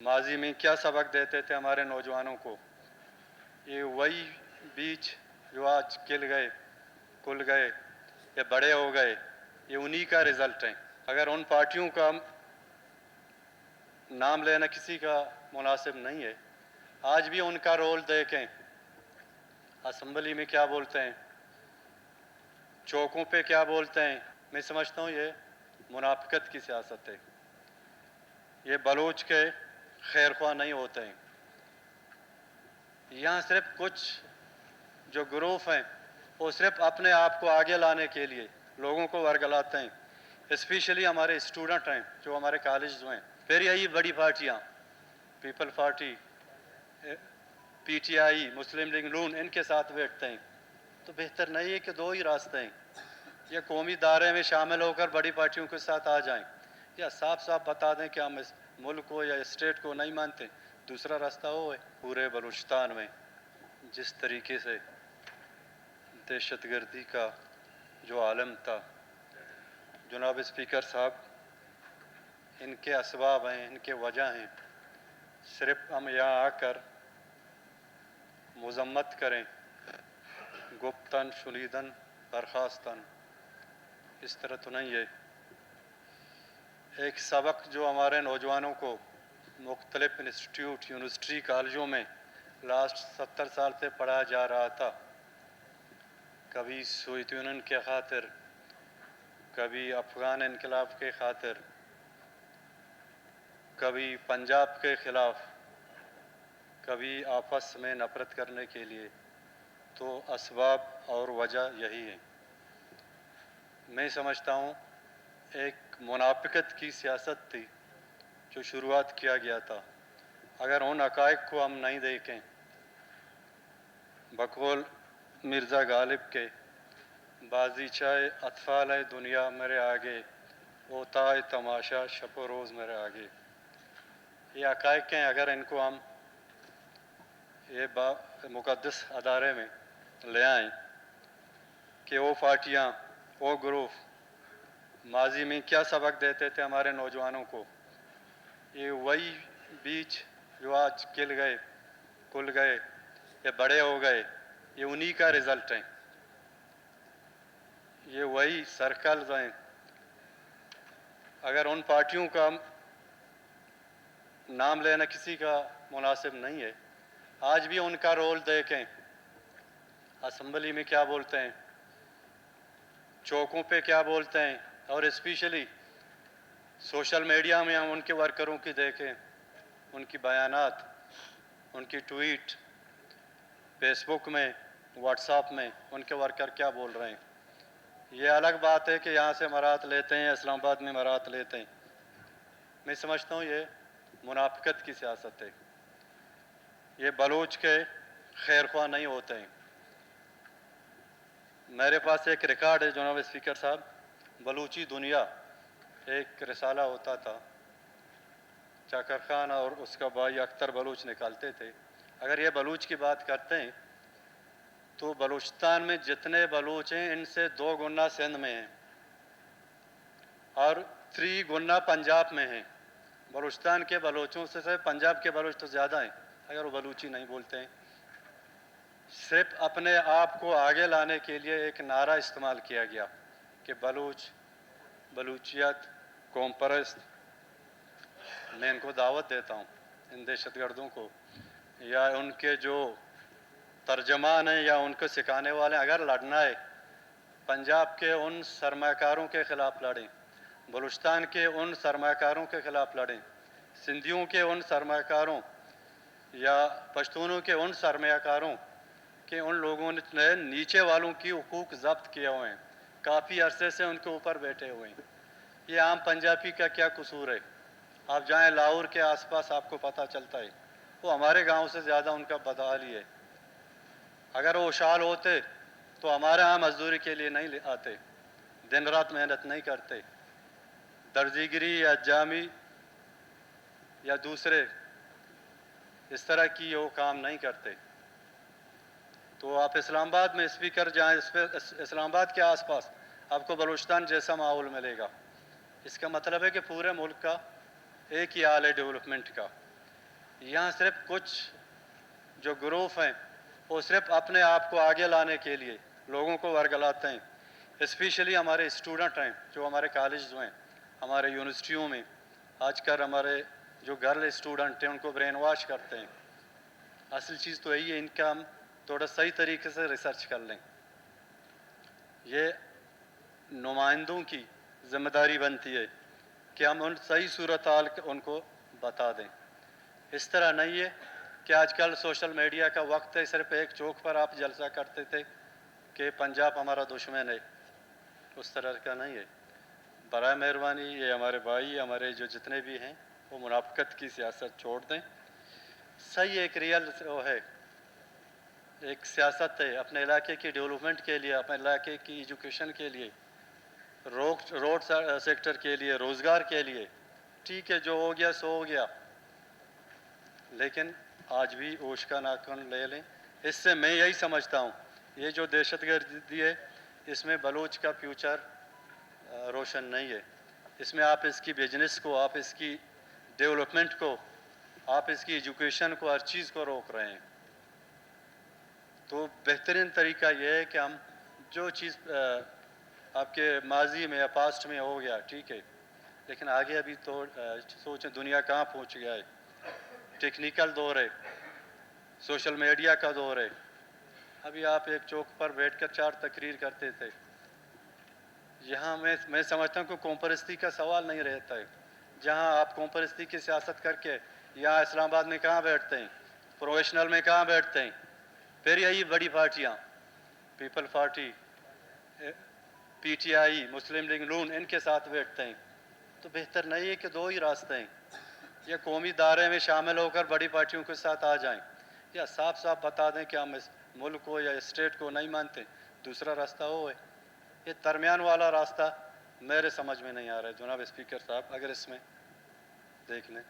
माजी में क्या सबक देते थे हमारे नौजवानों को, ये वही बीज जो आज खिल गए, कुल गए या बड़े हो गए, ये उन्हीं का रिजल्ट है। अगर उन पार्टियों का नाम लेना किसी का मुनासिब नहीं है, आज भी उनका रोल देखें, असम्बली में क्या बोलते हैं, चौकों पे क्या बोलते हैं। मैं समझता हूँ ये मुनाफिकत की सियासत है। ये बलूच के खैर ख्वाह नहीं होते हैं। यहाँ सिर्फ कुछ जो ग्रुप हैं वो सिर्फ अपने आप को आगे लाने के लिए लोगों को वर्गलाते हैं। स्पेशली हमारे स्टूडेंट हैं जो हमारे कॉलेज में, फिर यही बड़ी पार्टियाँ पीपल पार्टी, पीटीआई, मुस्लिम लीग नून, इनके साथ बैठते हैं। तो बेहतर नहीं है कि दो ही रास्ते हैं, या कौमी दायरे में शामिल होकर बड़ी पार्टियों के साथ आ जाएं, या साफ साफ बता दें कि हम इस मुल्क को या स्टेट को नहीं मानते। दूसरा रास्ता वो है। पूरे बलूचिस्तान में जिस तरीके से दहशतगर्दी का जो आलम था, जनाब स्पीकर साहब, इनके असबाब हैं, इनके वजह हैं। सिर्फ हम यहाँ आकर मजम्मत करें, गुप्तन शुनीदन बर्खास्तन, इस तरह तो नहीं है। एक सबक जो हमारे नौजवानों को मुख्तलिफ इंस्टीट्यूट, यूनिवर्सिटी, कॉलेजों में लास्ट 70 साल से पढ़ाया जा रहा था, कभी सोवियत यूनियन के खातिर, कभी अफ़गान इनकलाब के खातिर, कभी पंजाब के ख़िलाफ़, कभी आपस में नफ़रत करने के लिए, तो असबाब और वजह यही है। मैं समझता हूँ एक मुनाफिकत की सियासत थी जो शुरुआत किया गया था। अगर उन हक़ाइक़ को हम नहीं देखें, बकौल मिर्ज़ा गालिब के, बाज़ीचाए अतफ़ाल है दुनिया मेरे आगे, होता तमाशा शब रोज़ मेरे आगे, ये हक़ाइक़ हैं। अगर इनको हम ये मुक़द्दस अदारे में ले आएँ कि वो पार्टियाँ, वो ग्रुप माजी में क्या सबक देते थे हमारे नौजवानों को, ये वही बीज जो आज खिल गए, कुल गए या बड़े हो गए, ये उन्हीं का रिज़ल्ट है। ये वही सर्कल्स हैं। अगर उन पार्टियों का नाम लेना किसी का मुनासिब नहीं है, आज भी उनका रोल देखें, असम्बली में क्या बोलते हैं, चौकों पे क्या बोलते हैं, और स्पेशली सोशल मीडिया में हम उनके वर्करों की देखें, उनकी बयानात, उनकी ट्वीट, फेसबुक में, व्हाट्सएप में उनके वर्कर क्या बोल रहे हैं। ये अलग बात है कि यहाँ से मरात लेते हैं, इस्लामाबाद में मरात लेते हैं। मैं समझता हूँ ये मुनाफिकत की सियासत है। ये बलूच के खैर ख्वाह नहीं होते हैं। मेरे पास एक रिकॉर्ड है जनाब स्पीकर साहब, बलूची दुनिया एक रिसाला होता था, चाकर खान और उसका भाई अख्तर बलूच निकालते थे। अगर ये बलूच की बात करते हैं तो बलूचिस्तान में जितने बलूच हैं इनसे 2 गुना सिंध में हैं और 3 गुना पंजाब में हैं। बलूचिस्तान के बलूचों से पंजाब के बलूच तो ज़्यादा हैं अगर वो बलूची नहीं बोलते हैं। सिर्फ अपने आप को आगे लाने के लिए एक नारा इस्तेमाल किया गया कि बलूच, बलूचियत, कौम परस्त। मैं इनको दावत देता हूँ, इन दहशतगर्दों को या उनके जो तर्जमान हैं या उनको सिखाने वाले, अगर लड़ना है पंजाब के उन सरमाकारों के ख़िलाफ़ लड़ें, बलूचिस्तान के उन सरमाकारों के ख़िलाफ़ लड़ें, सिंधियों के उन सरमाकारों या पश्तूनों के उन सरमाकारों के उन लोगों ने नीचे वालों की हुकूक ज़ब्त किए हुए हैं, काफ़ी अरसे से उनके ऊपर बैठे हुए हैं। ये आम पंजाबी का क्या कसूर है? आप जाएँ लाहौर के आसपास आपको पता चलता है, वो हमारे गांव से ज़्यादा उनका बदहाली है। अगर वो शाल होते तो हमारे यहाँ मजदूरी के लिए नहीं आते, दिन रात मेहनत नहीं करते, दर्जीगिरी या जामी या दूसरे इस तरह की वो काम नहीं करते। तो आप इस्लामाबाद में स्पीकर जाएँ, इस्लामाबाद के आसपास आपको बलूचिस्तान जैसा माहौल मिलेगा। इसका मतलब है कि पूरे मुल्क का एक ही हाल है डेवलपमेंट का। यहाँ सिर्फ कुछ जो ग्रुप हैं वो सिर्फ अपने आप को आगे लाने के लिए लोगों को वर्गलाते हैं। स्पेशली हमारे स्टूडेंट हैं जो हमारे कॉलेज में, हमारे यूनिवर्सिटियों में आजकल हमारे जो गर्ल स्टूडेंट हैं उनको ब्रेन वॉश करते हैं। असल चीज़ तो यही है, इनका हम थोड़ा सही तरीके से रिसर्च कर लें। ये नुमाइंदों की ज़िम्मेदारी बनती है कि हम उन सही सूरत हाल उनको बता दें। इस तरह नहीं है कि आजकल सोशल मीडिया का वक्त है, सिर्फ एक चौक पर आप जलसा करते थे कि पंजाब हमारा दुश्मन है, उस तरह का नहीं है। बराए मेहरबानी ये हमारे भाई, हमारे जो जितने भी हैं वो मुनाफ़क़त की सियासत छोड़ दें। सही एक रियल वो है, एक सियासत है अपने इलाके की डेवलपमेंट के लिए, अपने इलाके की एजुकेशन के लिए, रोड सेक्टर के लिए, रोज़गार के लिए। ठीक है, जो हो गया सो हो गया, लेकिन आज भी होश का नाखून ले लें। इससे मैं यही समझता हूँ ये जो दहशतगर्दी है इसमें बलूच का फ्यूचर रोशन नहीं है। इसमें आप इसकी बिजनेस को, आप इसकी डेवलपमेंट को, आप इसकी एजुकेशन को, हर चीज़ को रोक रहे हैं। तो बेहतरीन तरीका यह है कि हम जो चीज़ आपके माजी में या पास्ट में हो गया ठीक है, लेकिन आगे अभी तो सोचें दुनिया कहाँ पहुँच गया है। टेक्निकल दौर है, सोशल मीडिया का दौर है। अभी आप एक चौक पर बैठकर 4 तकरीर करते थे। यहाँ मैं समझता हूँ कि कौम-परस्ती का सवाल नहीं रहता है। जहाँ आप कौम-परस्ती की सियासत करके यहाँ इस्लामाबाद में कहाँ बैठते हैं, प्रोफेशनल में कहाँ बैठते हैं, फिर यही बड़ी पार्टियाँ पीपल पार्टी, पीटीआई, मुस्लिम लीग नून इनके साथ बैठते हैं। तो बेहतर नहीं है कि 2 ही रास्ते हैं, या कौमी दायरे में शामिल होकर बड़ी पार्टियों के साथ आ जाएं, या साफ साफ बता दें कि हम इस मुल्क को या स्टेट को नहीं मानते, दूसरा रास्ता वो है। ये दरमियान वाला रास्ता मेरे समझ में नहीं आ रहा है। जनाब स्पीकर साहब अगर इसमें देख लें।